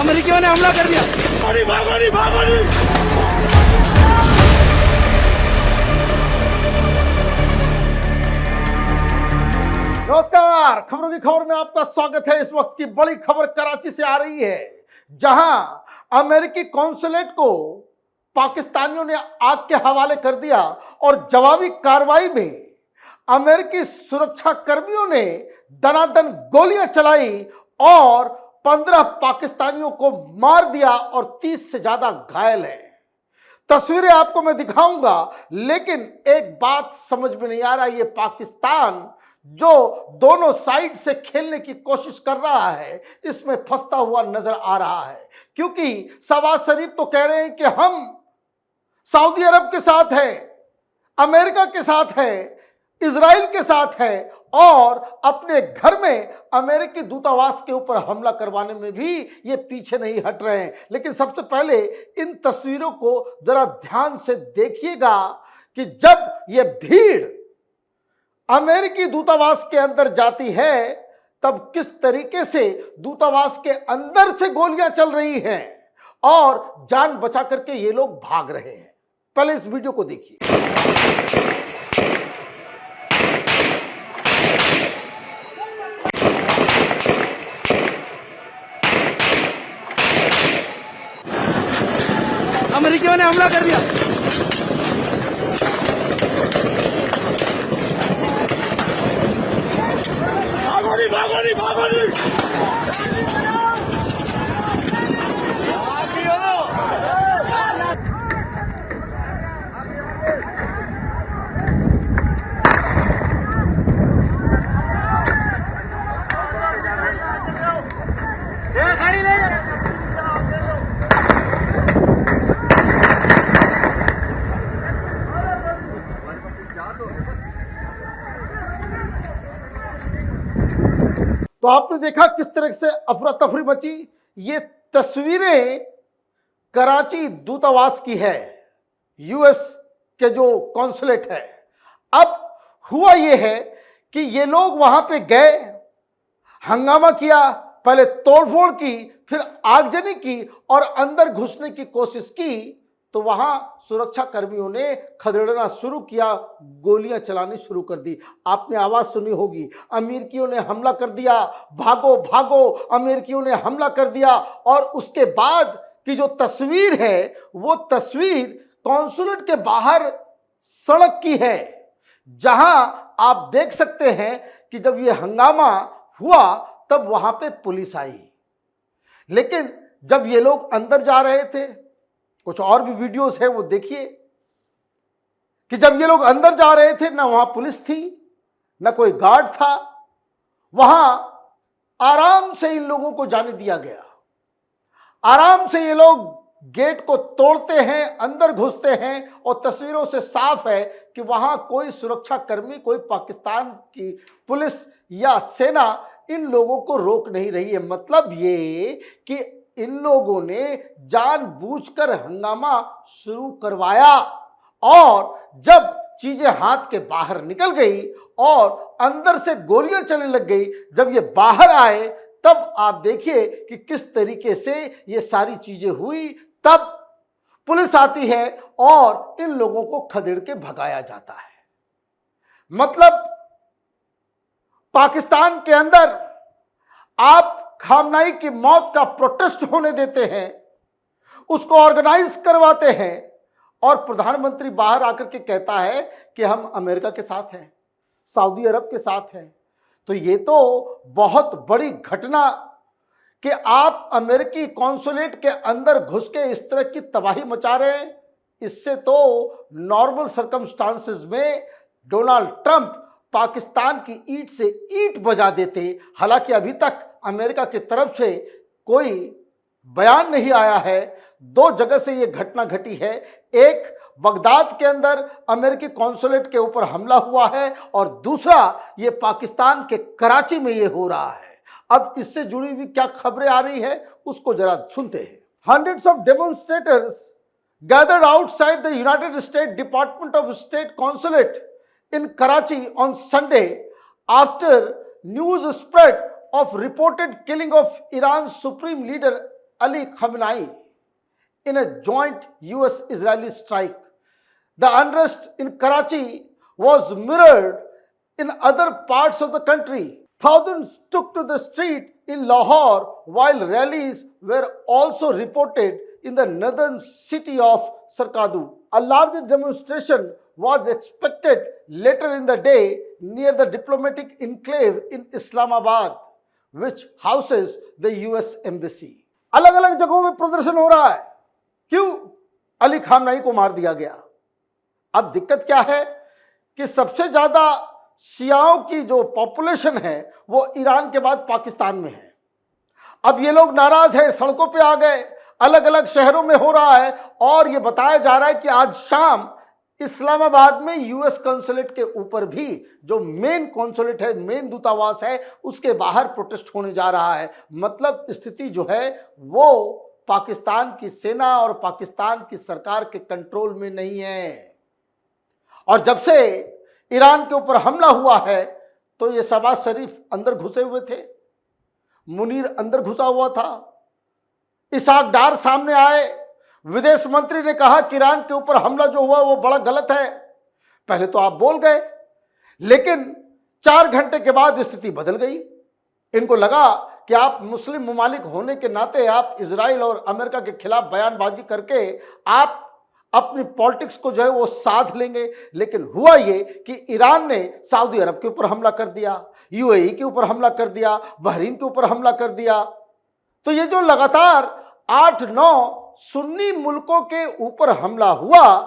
अमेरिकियों ने हमला कर दिया। नमस्कार, खबरों की खबर में आपका स्वागत है। इस वक्त की बड़ी खबर कराची से आ रही है, जहां अमेरिकी कॉन्सुलेट को पाकिस्तानियों ने आग के हवाले कर दिया और जवाबी कार्रवाई में अमेरिकी सुरक्षा कर्मियों ने दनादन गोलियां चलाई और 15 पाकिस्तानियों को मार दिया और 30 से ज्यादा घायल हैं। तस्वीरें आपको मैं दिखाऊंगा, लेकिन एक बात समझ में नहीं आ रहा, ये पाकिस्तान जो दोनों साइड से खेलने की कोशिश कर रहा है, इसमें फंसता हुआ नजर आ रहा है। क्योंकि शहबाज शरीफ तो कह रहे हैं कि हम सऊदी अरब के साथ हैं, अमेरिका के साथ हैं, इजराइल के साथ हैं और अपने घर में अमेरिकी दूतावास के ऊपर हमला करवाने में भी ये पीछे नहीं हट रहे हैं। लेकिन सबसे पहले इन तस्वीरों को जरा ध्यान से देखिएगा कि जब ये भीड़ अमेरिकी दूतावास के अंदर जाती है, तब किस तरीके से दूतावास के अंदर से गोलियां चल रही हैं और जान बचा करके ये लोग भाग रहे हैं। पहले इस वीडियो को देखिए। अमेरिकियों ने हमला कर दिया। तो आपने देखा किस तरह से अफरा तफरी मची। ये तस्वीरें कराची दूतावास की है, यूएस के जो कॉन्सुलेट है। अब हुआ ये है कि ये लोग वहां पे गए, हंगामा किया, पहले तोड़फोड़ की, फिर आगजनी की और अंदर घुसने की कोशिश की। तो वहां सुरक्षा कर्मियों ने खदेड़ना शुरू किया, गोलियां चलानी शुरू कर दी। आपने आवाज सुनी होगी, अमेरिकियों ने हमला कर दिया, भागो भागो, अमेरिकियों ने हमला कर दिया। और उसके बाद की जो तस्वीर है, वो तस्वीर कॉन्सुलेट के बाहर सड़क की है, जहां आप देख सकते हैं कि जब ये हंगामा हुआ तब वहां पे पुलिस आई। लेकिन जब ये लोग अंदर जा रहे थे, कुछ और भी वीडियोस है वो देखिए, कि जब ये लोग अंदर जा रहे थे, ना वहां पुलिस थी, ना कोई गार्ड था। वहां आराम से इन लोगों को जाने दिया गया। आराम से ये लोग गेट को तोड़ते हैं, अंदर घुसते हैं और तस्वीरों से साफ है कि वहां कोई सुरक्षा कर्मी, कोई पाकिस्तान की पुलिस या सेना इन लोगों को रोक नहीं रही है। मतलब ये कि इन लोगों ने जानबूझकर हंगामा शुरू करवाया और जब चीजें हाथ के बाहर निकल गई और अंदर से गोलियां चलने लग गई, जब ये बाहर आए तब आप देखिए कि किस तरीके से ये सारी चीजें हुई। तब पुलिस आती है और इन लोगों को खदेड़ के भगाया जाता है। मतलब पाकिस्तान के अंदर आप खामनाई की मौत का प्रोटेस्ट होने देते हैं, उसको ऑर्गेनाइज करवाते हैं और प्रधानमंत्री बाहर आकर के कहता है कि हम अमेरिका के साथ हैं, सऊदी अरब के साथ हैं। तो ये तो बहुत बड़ी घटना कि आप अमेरिकी कॉन्सुलेट के अंदर घुस के इस तरह की तबाही मचा रहे हैं। इससे तो नॉर्मल सर्कमस्टांसेस में डोनाल्ड ट्रंप पाकिस्तान की ईंट से ईंट बजा देते। हालांकि अभी तक अमेरिका की तरफ से कोई बयान नहीं आया है। दो जगह से ये घटना घटी है, एक बगदाद के अंदर अमेरिकी कॉन्सुलेट के ऊपर हमला हुआ है और दूसरा ये पाकिस्तान के कराची में ये हो रहा है। अब इससे जुड़ी हुई क्या खबरें आ रही है उसको जरा सुनते हैं। Hundreds of demonstrators gathered outside the United States Department of State Consulate in Karachi on Sunday after news spread of reported killing of Iran's supreme leader Ali Khamenei in a joint US-Israeli strike. The unrest in Karachi was mirrored in other parts of the country. Thousands took to the street in Lahore, while rallies were also reported in the northern city of Sarkadu. A larger demonstration was expected later in the day near the diplomatic enclave in Islamabad, which houses the US Embassy. अलग अलग जगहों में प्रदर्शन हो रहा है. क्यों? Ali Khamenei को मार दिया गया. अब दिक्कत क्या है कि सबसे ज्यादा शियाओं की जो पॉपुलेशन है वो ईरान के बाद पाकिस्तान में है. अब ये लोग नाराज हैं, सड़कों पे आ गए, अलग अलग शहरों में हो रहा है और ये बताया जा रहा है कि आज शाम इस्लामाबाद में यूएस कॉन्सुलेट के ऊपर भी जो मेन कॉन्सुलेट है, मेन दूतावास है, उसके बाहर प्रोटेस्ट होने जा रहा है. मतलब स्थिति जो है वो पाकिस्तान की सेना और पाकिस्तान की सरकार के कंट्रोल में नहीं है. और जब से ईरान के ऊपर हमला हुआ है तो ये शहबाज शरीफ अंदर घुसे हुए थे, मुनीर अंदर घुसा हुआ था, इसहाक डार सामने आए, विदेश मंत्री ने कहा कि ईरान के ऊपर हमला जो हुआ वो बड़ा गलत है. पहले तो आप बोल गए, लेकिन 4 घंटे के बाद स्थिति बदल गई. इनको लगा कि आप मुस्लिम ममालिक होने के नाते आप इजराइल और अमेरिका के खिलाफ बयानबाजी करके आप अपनी पॉलिटिक्स को जो है वो साध लेंगे. लेकिन हुआ ये कि ईरान ने सऊदी अरब के ऊपर हमला कर दिया, यूएई के ऊपर हमला कर दिया, बहरीन के ऊपर हमला कर दिया. तो ये जो लगातार 8-9 सुन्नी मुल्कों के ऊपर हमला हुआ,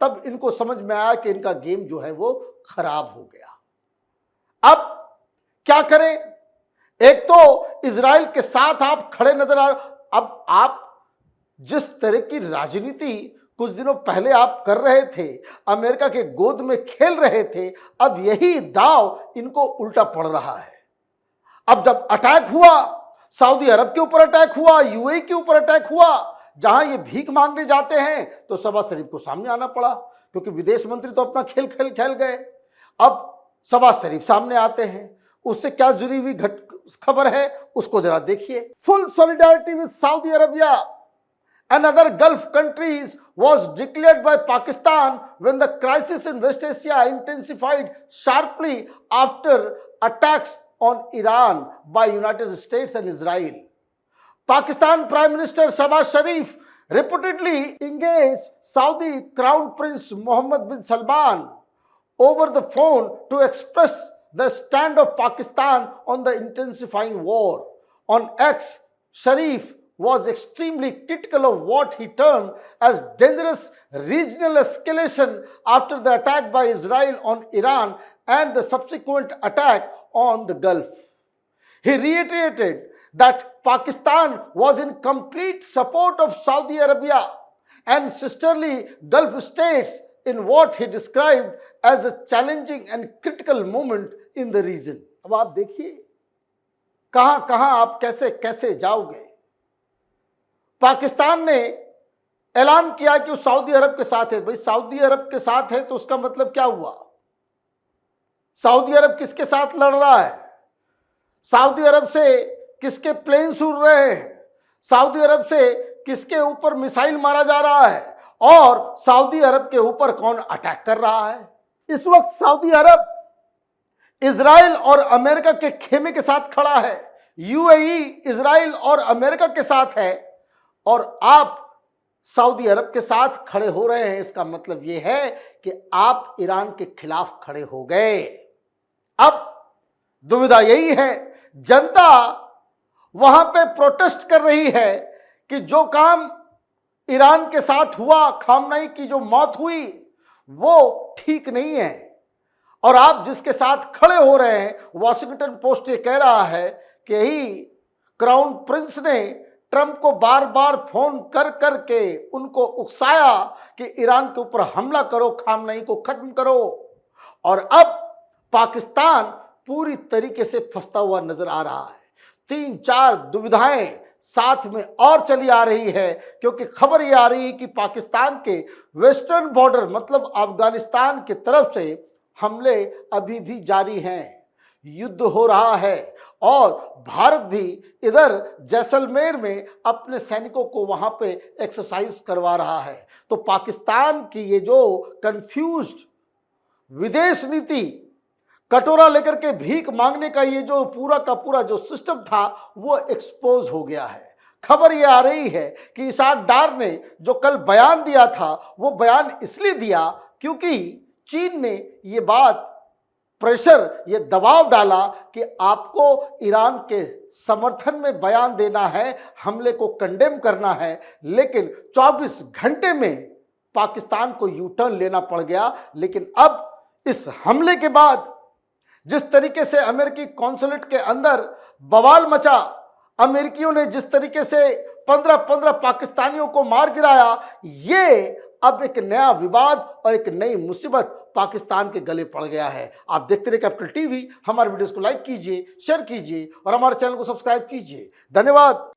तब इनको समझ में आया कि इनका गेम जो है वो खराब हो गया. अब क्या करें? एक तो इजराइल के साथ आप खड़े नजर आ, अब आप जिस तरह की राजनीति कुछ दिनों पहले आप कर रहे थे, अमेरिका के गोद में खेल रहे थे, अब यही दाव इनको उल्टा पड़ रहा है. अब जब अटैक हुआ, सऊदी अरब के ऊपर अटैक हुआ, यूएई के ऊपर अटैक हुआ, जहां ये भीख मांगने जाते हैं तो शहबाज शरीफ को सामने आना पड़ा, क्योंकि विदेश मंत्री तो अपना खेल गए. अब शहबाज शरीफ सामने आते हैं, उससे क्या जुड़ी हुई खबर है उसको जरा देखिए. Full solidarity with Saudi Arabia and other Gulf countries was declared by Pakistan when the crisis in West Asia intensified sharply after attacks on Iran by United States and Israel. Pakistan Prime Minister Shahbaz Sharif reportedly engaged Saudi Crown Prince Mohammed bin Salman over the phone to express the stand of Pakistan on the intensifying war. On X, Sharif was extremely critical of what he termed as dangerous regional escalation after the attack by Israel on Iran and the subsequent attack on the Gulf. He reiterated that Pakistan was in complete support of Saudi Arabia and sisterly Gulf states in what he described as a challenging and critical moment in the region. अब आप देखिए कहां कहां आप कैसे कैसे जाओगे. पाकिस्तान ने ऐलान किया कि वो सऊदी अरब के साथ है. भाई सऊदी अरब के साथ है तो उसका मतलब क्या हुआ? सऊदी अरब किसके साथ लड़ रहा है? सऊदी अरब से किसके प्लेन्स उड़ रहे हैं? सऊदी अरब से किसके ऊपर मिसाइल मारा जा रहा है? और सऊदी अरब के ऊपर कौन अटैक कर रहा है? इस वक्त सऊदी अरब इजराइल और अमेरिका के खेमे के साथ खड़ा है, यूएई इजराइल और अमेरिका के साथ है, और आप सऊदी अरब के साथ खड़े हो रहे हैं. इसका मतलब यह है कि आप ईरान के खिलाफ खड़े हो गए. अब दुविधा यही है, जनता वहां पे प्रोटेस्ट कर रही है कि जो काम ईरान के साथ हुआ, खामनेई की जो मौत हुई, वो ठीक नहीं है. और आप जिसके साथ खड़े हो रहे हैं, वॉशिंगटन पोस्ट ये कह रहा है कि यही क्राउन प्रिंस ने ट्रंप को बार बार फोन कर कर के उनको उकसाया कि ईरान के ऊपर हमला करो, खामनेई को खत्म करो. और अब पाकिस्तान पूरी तरीके से फंसता हुआ नजर आ रहा है. 3-4 दुविधाएं साथ में और चली आ रही है, क्योंकि खबर ये आ रही है कि पाकिस्तान के वेस्टर्न बॉर्डर मतलब अफगानिस्तान की तरफ से हमले अभी भी जारी हैं, युद्ध हो रहा है और भारत भी इधर जैसलमेर में अपने सैनिकों को वहां पे एक्सरसाइज करवा रहा है। तो पाकिस्तान की ये जो कंफ्यूज्ड विदेश नीति, कटोरा लेकर के भीख मांगने का ये जो पूरा का पूरा जो सिस्टम था वो एक्सपोज हो गया है। खबर ये आ रही है कि इसाक डार ने जो कल बयान दिया था वो बयान इसलिए दिया क्योंकि चीन ने ये बात प्रेशर, ये दबाव डाला कि आपको ईरान के समर्थन में बयान देना है, हमले को कंडेम करना है। लेकिन 24 घंटे में पाकिस्तान को यू टर्न लेना पड़ गया। लेकिन अब इस हमले के बाद जिस तरीके से अमेरिकी कॉन्सुलेट के अंदर बवाल मचा, अमेरिकियों ने जिस तरीके से 15-15 पाकिस्तानियों को मार गिराया, ये अब एक नया विवाद और एक नई मुसीबत पाकिस्तान के गले पड़ गया है। आप देखते रहिए कैपिटल टीवी। हमारे वीडियोस को लाइक कीजिए, शेयर कीजिए और हमारे चैनल को सब्सक्राइब कीजिए। धन्यवाद।